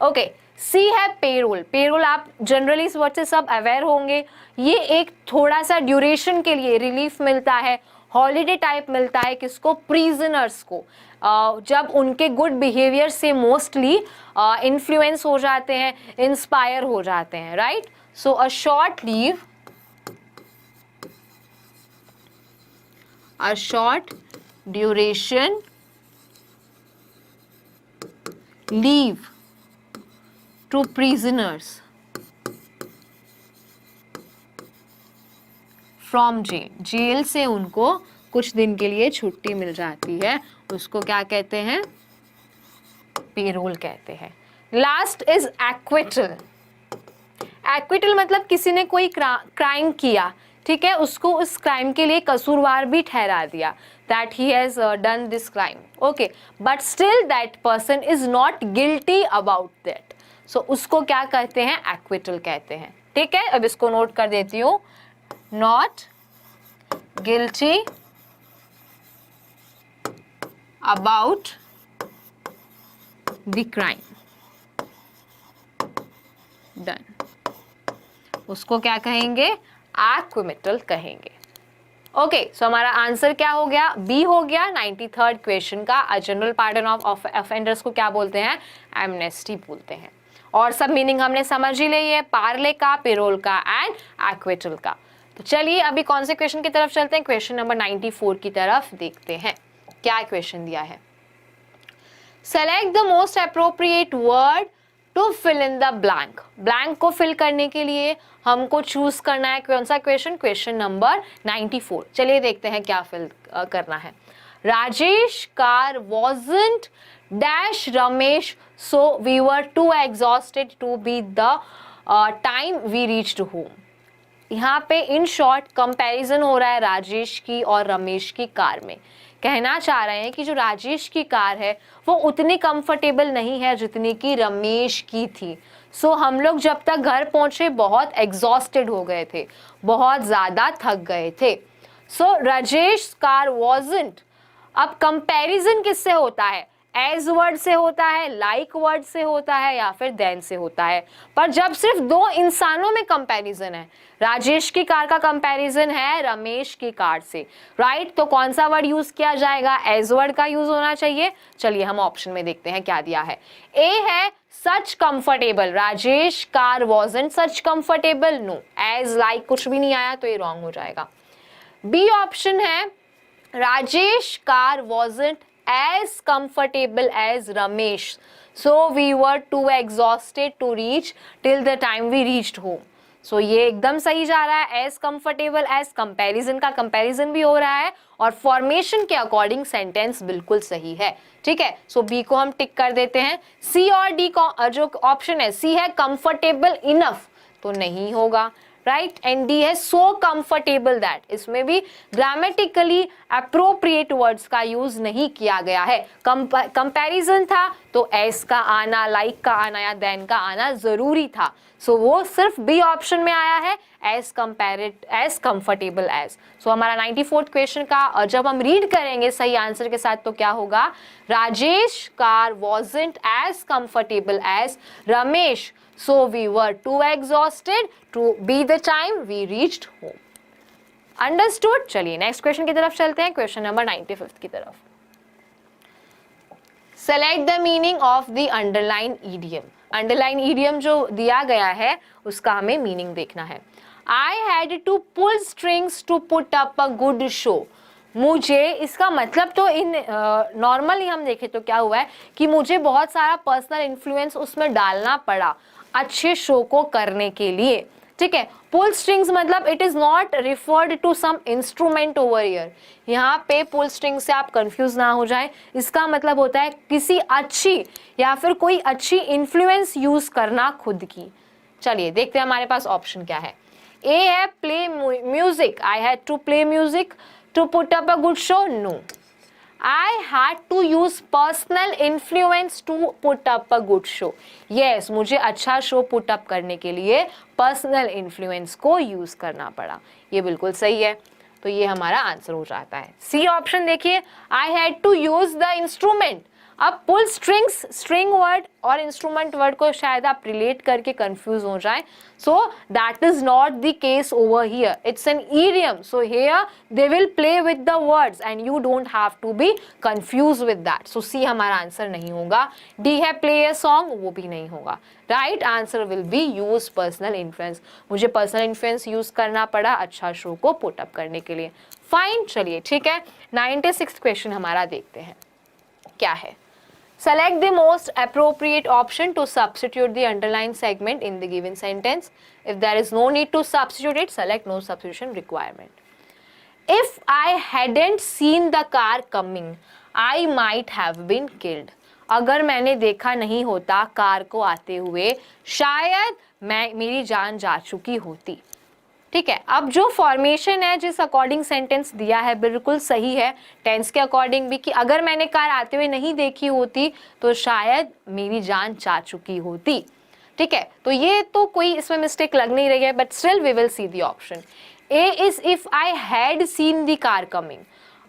Speaker 1: ओके, सी है पेरोल। पेरोल आप जनरली इस वर्ड से सब अवेयर होंगे, ये एक थोड़ा सा ड्यूरेशन के लिए रिलीफ मिलता है, हॉलीडे टाइप मिलता है किसको, प्रिजनर्स को, जब उनके गुड बिहेवियर से मोस्टली इन्फ्लुएंस हो जाते हैं, इंस्पायर हो जाते हैं, right. So a short leave, a short duration leave to prisoners from jail, jail से उनको कुछ दिन के लिए छुट्टी मिल जाती है, उसको क्या कहते हैं, पेरोल कहते हैं। Last is acquittal. एक्विटल मतलब किसी ने कोई क्राइम किया, ठीक है, उसको उस क्राइम के लिए कसूरवार भी ठहरा दिया, that he has done this crime, okay, but still that person is not guilty about that, so उसको क्या कहते हैं, एक्विटल कहते हैं, ठीक है। अब इसको नोट कर देती हूँ, not guilty about the crime done, उसको क्या कहेंगे, एक्विटल कहेंगे। ओके, सो हमारा आंसर क्या हो गया, बी हो गया 93rd क्वेश्चन का। अ जनरल पार्डन ऑफ ऑफेंडर्स को क्या बोलते हैं, एमनेस्टी बोलते हैं। और सब मीनिंग हमने समझ ही ली है, पार्ले का, पेरोल का एंड एक्विटल का। तो चलिए अभी कौन से क्वेश्चन की तरफ चलते हैं, क्वेश्चन नंबर 94 की तरफ देखते हैं क्या क्वेश्चन दिया है। Select the most appropriate word to fill in the blank. Blank को फिल करने के लिए हमको चूज करना है कौन सा क्वेश्चन, क्वेश्चन नंबर 94। चलिए देखते हैं क्या फिल करना है। Rajesh car wasn't dash Ramesh, so we were too exhausted to be the time we reached home. यहाँ पे इन शॉर्ट कंपैरिजन हो रहा है राजेश की और रमेश की कार में। कहना चाह रहे हैं कि जो राजेश की कार है वो उतनी कंफर्टेबल नहीं है जितनी कि रमेश की थी। सो हम लोग जब तक घर पहुंचे बहुत एग्जॉस्टेड हो गए थे, बहुत ज़्यादा थक गए थे। सो राजेश कार wasn't, अब कंपैरिजन किससे होता है, एज वर्ड से होता है, लाइक वर्ड से होता है या फिर देन से होता है। पर जब सिर्फ दो इंसानों में कंपैरिजन है, राजेश की कार का कंपैरिजन है रमेश की कार से, राइट, तो कौन सा वर्ड यूज किया जाएगा, एज वर्ड का यूज होना चाहिए। चलिए हम ऑप्शन में देखते हैं क्या दिया है। ए है सच कंफर्टेबल, राजेश कार wasn't सच कंफर्टेबल, नो, एज लाइक कुछ भी नहीं आया तो ये रॉन्ग हो जाएगा। बी ऑप्शन है Rajesh car wasn't as comfortable as Ramesh, so we were too exhausted to reach till the time we reached home. सो ये एकदम सही जा रहा है, एज कंफर्टेबल एज, कंपैरिजन का कंपैरिजन भी हो रहा है और फॉर्मेशन के अकॉर्डिंग सेंटेंस बिल्कुल सही है, ठीक है। सो बी को हम टिक कर देते हैं। सी और डी का जो ऑप्शन है, सी है कंफर्टेबल इनफ, तो नहीं होगा, राइट। एंड डी है सो कंफर्टेबल दैट, इसमें भी ग्रामेटिकली अप्रोप्रिएट वर्ड्स का यूज नहीं किया गया है। कंपैरिजन था तो एस का आना, लाइक का आना या देन का आना जरूरी था, सो वो सिर्फ बी ऑप्शन में आया है, एज कंपेरेट एज कंफर्टेबल एज। सो हमारा 94th क्वेश्चन का जब हम रीड करेंगे सही आंसर के साथ तो क्या होगा, Rajesh car wasn't as comfortable as Ramesh, so we were too exhausted to be the time we reached home. Understood? चलिए नेक्स्ट क्वेश्चन की तरफ चलते हैं, क्वेश्चन नंबर 95 की तरफ। Select the meaning of the underline idiom. Underline idiom जो दिया गया है उसका हमें मीनिंग देखना है। I had to pull strings to put up a good show. मुझे, इसका मतलब तो इन नॉर्मली हम देखें तो क्या हुआ है कि मुझे बहुत सारा पर्सनल इन्फ्लुएंस उसमें डालना पड़ा अच्छे शो को करने के लिए, ठीक है। पुल स्ट्रिंग्स मतलब it is not referred to some instrument over here, यहाँ पे पुल स्ट्रिंग से आप कंफ्यूज ना हो जाए, इसका मतलब होता है किसी अच्छी या फिर कोई अच्छी इन्फ्लुएंस यूज करना खुद की। चलिए देखते हैं हमारे पास ऑप्शन क्या है। ए है play music, I had to play music to put up a good show, no. I had to use personal influence to put up a good show. Yes, मुझे अच्छा शो पुट अप करने के लिए पर्सनल इन्फ्लुएंस को यूज करना पड़ा, ये बिल्कुल सही है, तो ये हमारा आंसर हो जाता है। सी ऑप्शन देखिए, I had to use the instrument। अब पुल स्ट्रिंग्स, स्ट्रिंग वर्ड और इंस्ट्रूमेंट वर्ड को शायद आप रिलेट करके कंफ्यूज हो जाए, so that is not the case over here, it's an idiom, so here they will play with the words and you don't have to be confuse with that, so C हमारा आंसर नहीं होगा। डी है प्ले अ सॉन्ग, वो भी नहीं होगा, right answer will be use personal influence, मुझे पर्सनल इन्फ्लुएंस यूज करना पड़ा अच्छा शो को पुट अप करने के लिए। फाइन, चलिए ठीक है। 96th क्वेश्चन हमारा देखते हैं क्या है। Select the most appropriate option to substitute the underlined segment in the given sentence. If there is no need to substitute it, select no substitution requirement. If I hadn't seen the car coming, I might have been killed. अगर मैंने देखा नहीं होता कार को आते हुए, शायद मेरी जान जा चुकी होती, ठीक है। अब जो फॉर्मेशन है जिस अकॉर्डिंग सेंटेंस दिया है बिल्कुल सही है, टेंस के अकॉर्डिंग भी, कि अगर मैंने कार आते हुए नहीं देखी होती तो शायद मेरी जान जा चुकी होती, ठीक है। तो ये तो कोई इसमें मिस्टेक लग नहीं रही है, but still we will see the option. A is if I had seen the car coming,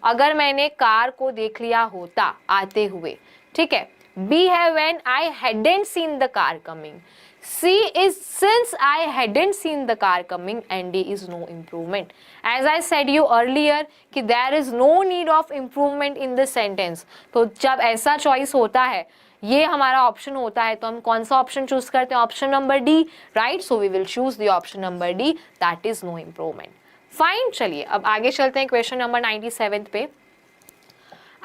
Speaker 1: अगर मैंने कार को देख लिया होता आते हुए, ठीक है। बी है when I hadn't scene the car coming. C is since I hadn't seen the car coming, and D is no improvement. As I said you earlier कि there is no need of improvement in the sentence. तो जब ऐसा चॉइस होता है, ये हमारा ऑप्शन होता है, तो हम कौन सा ऑप्शन चूज करते हैं, option number D, right. So we will choose the option number D, that is no improvement. Fine, चलिए अब आगे चलते हैं क्वेश्चन नंबर 97 पे।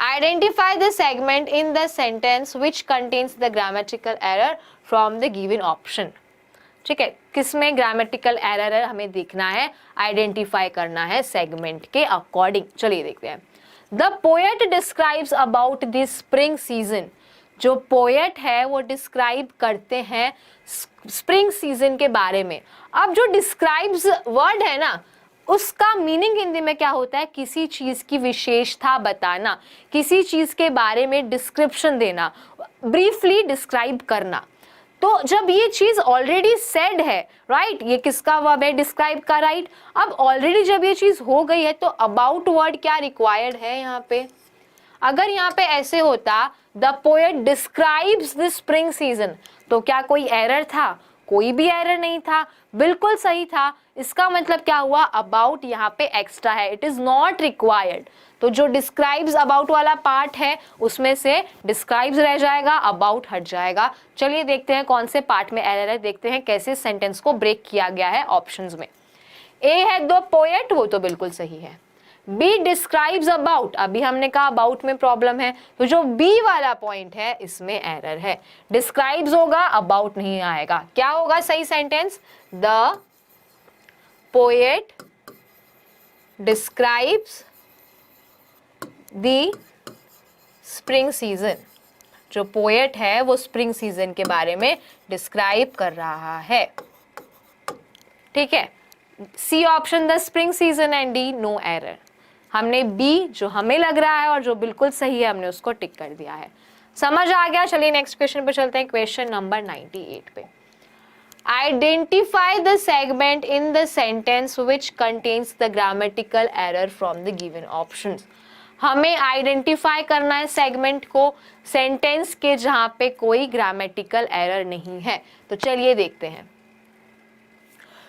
Speaker 1: Identify the segment in the sentence which contains the grammatical error from the given option. ठीक है, किसमें ग्रामेटिकल एरर है हमें देखना है, आइडेंटिफाई करना है सेगमेंट के अकॉर्डिंग। चलिए देखते हैं। The poet describes about the spring season, जो पोएट है वो डिस्क्राइब करते हैं स्प्रिंग सीजन के बारे में। अब जो डिस्क्राइब्स वर्ड है ना, उसका मीनिंग हिंदी में क्या होता है, किसी चीज की विशेषता बताना, किसी चीज के बारे में डिस्क्रिप्शन देना, ब्रीफली डिस्क्राइब करना। तो जब ये चीज ऑलरेडी सेड है, राइट, ये किसका वर्ब है, डिस्क्राइब का, राइट। अब ऑलरेडी जब ये चीज हो गई है तो अबाउट वर्ड क्या रिक्वायर्ड है यहाँ पे। अगर यहाँ पे ऐसे होता the poet describes the spring season, तो क्या कोई एरर था, कोई भी एरर नहीं था, बिल्कुल सही था। इसका मतलब क्या हुआ, अबाउट यहाँ पे एक्स्ट्रा है, इट इज नॉट रिक्वायर्ड। तो जो डिस्क्राइब्स अबाउट वाला पार्ट है उसमें से डिस्क्राइब्स रह जाएगा, अबाउट हट जाएगा। चलिए देखते हैं कौन से पार्ट में एरर है, देखते हैं कैसे सेंटेंस को ब्रेक किया गया है ऑप्शंस में। ए है द पोएट, वो तो बिल्कुल सही है। बी डिस्क्राइब्स अबाउट, अभी हमने कहा अबाउट में प्रॉब्लम है, तो जो बी वाला पॉइंट है इसमें एरर है। डिस्क्राइब्स होगा, अबाउट नहीं आएगा। क्या होगा सही sentence, the poet describes the spring season. जो पोएट है वो स्प्रिंग सीजन के बारे में डिस्क्राइब कर रहा है। ठीक है, C option the spring season and D no error. हमने बी जो हमें लग रहा है और जो बिल्कुल सही है हमने उसको टिक कर दिया है। समझ आ गया? चलिए नेक्स्ट क्वेश्चन पे चलते हैं, क्वेश्चन नंबर 98 पे। Identify the segment in the sentence which contains the grammatical error from the given options. हमें आइडेंटिफाई करना है सेगमेंट को सेंटेंस के जहां पे कोई ग्रामेटिकल एरर नहीं है। तो चलिए देखते हैं।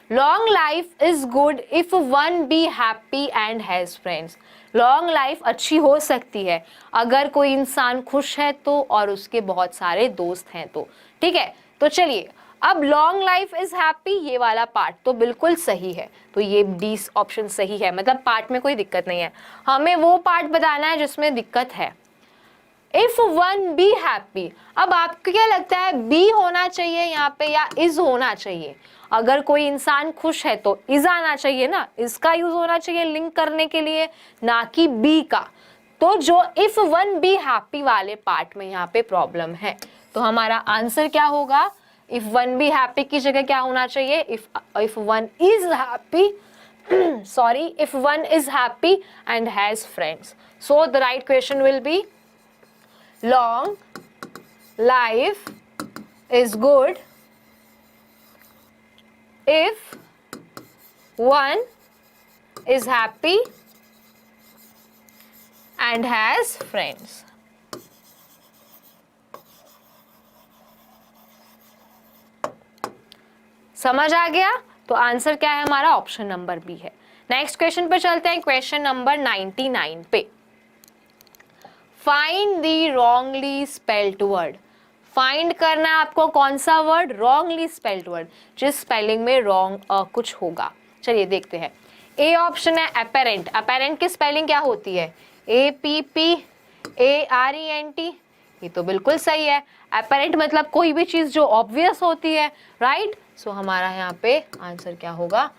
Speaker 1: Long life is good if one be happy and has friends. Long life अच्छी हो सकती है अगर कोई इंसान खुश है तो और उसके बहुत सारे दोस्त हैं तो। ठीक है, तो चलिए अब लॉन्ग लाइफ इज हैप्पी ये वाला पार्ट तो बिल्कुल सही है, तो ये डी ऑप्शन सही है, मतलब पार्ट में कोई दिक्कत नहीं है। हमें वो पार्ट बताना है जिसमें दिक्कत है। इफ वन बी हैप्पी, अब आपको क्या लगता है बी होना चाहिए यहाँ पे या इज होना चाहिए? अगर कोई इंसान खुश है तो इज आना चाहिए ना, इसका यूज होना चाहिए लिंक करने के लिए, ना कि बी का। तो जो इफ वन बी हैप्पी वाले पार्ट में यहाँ पे प्रॉब्लम है, तो हमारा आंसर क्या होगा? इफ वन बी हैप्पी की जगह क्या होना चाहिए? If one is happy sorry, if one is happy and has friends. So the right question will be long life is good if one is happy and has friends. समझ आ गया? तो आंसर क्या है हमारा? ऑप्शन नंबर बी है। नेक्स्ट क्वेश्चन पे चलते हैं, क्वेश्चन नंबर 99 पे। Find the wrongly spelled word. Find करना है आपको कौन सा वर्ड? रॉन्गली स्पेल्ड वर्ड, जिस स्पेलिंग में रॉन्ग कुछ होगा। चलिए देखते हैं। ए ऑप्शन है अपेरेंट। अपेरेंट की स्पेलिंग क्या होती है? APPARENT। ये तो बिल्कुल सही है। अपेरेंट मतलब कोई भी चीज जो ऑब्वियस होती है, राइट? सो हमारा यहाँ पे आंसर क्या होगा?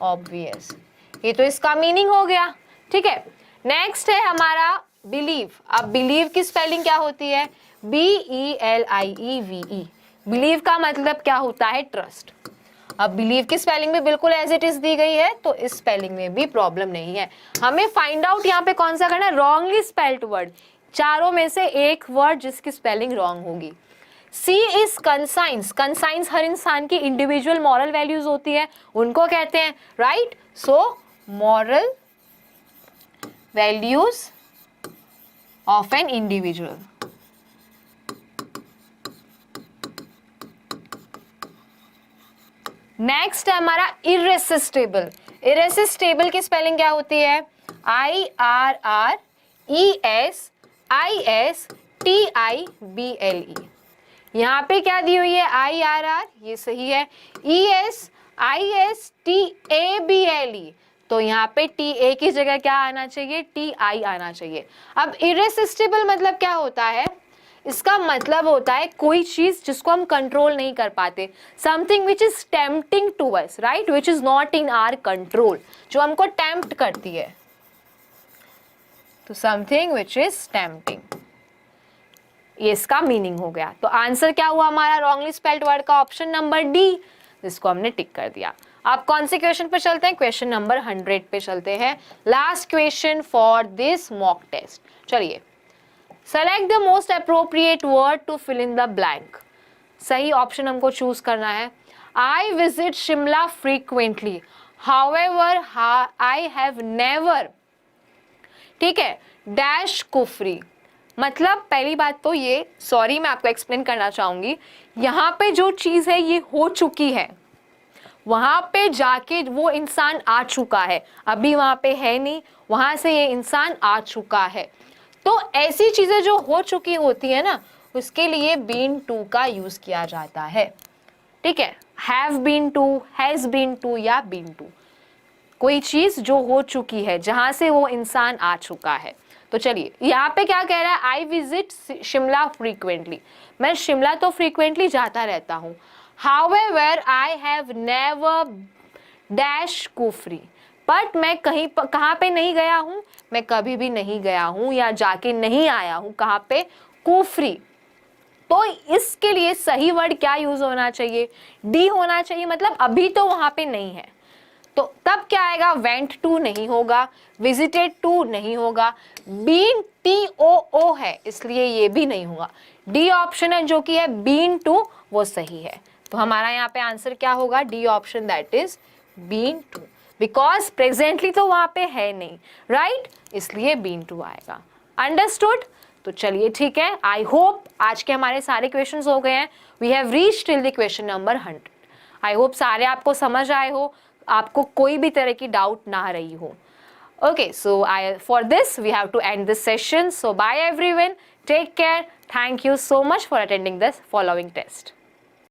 Speaker 1: ऑब्वियस। ये तो इसका मीनिंग हो गया। ठीक है, नेक्स्ट है हमारा बिलीव। अब बिलीव की स्पेलिंग क्या होती है? BELIEVE। बिलीव का मतलब क्या होता है? ट्रस्ट। अब बिलीव की स्पेलिंग भी बिल्कुल एज इट इज दी गई है, तो इस स्पेलिंग में भी प्रॉब्लम नहीं है। हमें फाइंड आउट यहाँ पे कौन सा करना है? रॉन्गली स्पेल्ड वर्ड, चारों में से एक वर्ड जिसकी स्पेलिंग रॉन्ग होगी। सी इज कंसाइंस। कंसाइंस हर इंसान की इंडिविजुअल मॉरल वैल्यूज होती है, उनको कहते हैं, right? So moral values of an individual. Next है हमारा irresistible। irresistible की स्पेलिंग क्या होती है? IRRESISTIBLE। यहाँ पे क्या दी हुई है? IRR, ये सही है। ESISTABLE, तो यहाँ पे TA की जगह क्या आना चाहिए? TI आना चाहिए। अब irresistible मतलब क्या होता है? इसका मतलब होता है कोई चीज जिसको हम कंट्रोल नहीं कर पाते, something which is tempting to us, right? Which is not in our control, जो हमको टेम्प्ट करती है। तो समथिंग विच इज टेम्पटिंग, ये इसका मीनिंग हो गया। तो आंसर क्या हुआ हमारा रॉन्गली स्पेल्ड वर्ड का? ऑप्शन नंबर डी, जिसको हमने टिक कर दिया। आप कौन से क्वेश्चन पे चलते हैं? क्वेश्चन नंबर 100 पे चलते हैं। Last question for this mock test. चलिए, select the most appropriate word to fill in the blank. सही ऑप्शन हमको चूज करना है। I visit Shimla frequently, however I have never, ठीक है, डैश कुफरी। मतलब पहली बात तो ये, सॉरी मैं आपको एक्सप्लेन करना चाहूंगी, यहाँ पे जो चीज है ये हो चुकी है, वहां पे जाके वो इंसान आ चुका है, अभी वहां पे है नहीं, वहां से ये इंसान आ चुका है। तो ऐसी चीजें जो हो चुकी होती है ना, उसके लिए बीन टू का यूज किया जाता है। ठीक है, have been to, has been to या बीन टू, कोई चीज जो हो चुकी है, जहां से वो इंसान आ चुका है। तो चलिए यहाँ पे क्या कह रहा है? आई विजिट शिमला फ्रीक्वेंटली, मैं शिमला तो फ्रीक्वेंटली जाता रहता हूँ। However I have never dash Kufri. But मैं कहाँ पे नहीं गया हूँ, मैं कभी भी नहीं गया हूँ या जाके नहीं आया हूँ, कहाँ पे, कुफरी। तो इसके लिए सही वर्ड क्या यूज होना चाहिए, डी होना चाहिए, मतलब अभी तो वहां पे नहीं है, तो तब क्या आएगा, वेंट टू नहीं होगा, विजिटेड टू नहीं होगा, बीन TOO है इसलिए ये भी नहीं होगा। डी ऑप्शन है जो कि है बीन टू, वो सही है। तो हमारा यहाँ पे आंसर क्या होगा, D option, that is been to, because presently तो वहां पे है नहीं, राइट, इसलिए बीन टू आएगा। अंडरस्टूड? तो चलिए ठीक है, आई होप आज के हमारे सारे क्वेश्चंस हो गए हैं। We have reached till the question number 100। I hope सारे आपको समझ आए हो, आपको कोई भी तरह की डाउट ना रही हो। Okay, so for this we have to end this session. So bye everyone, take care. Thank you so much for attending this following test.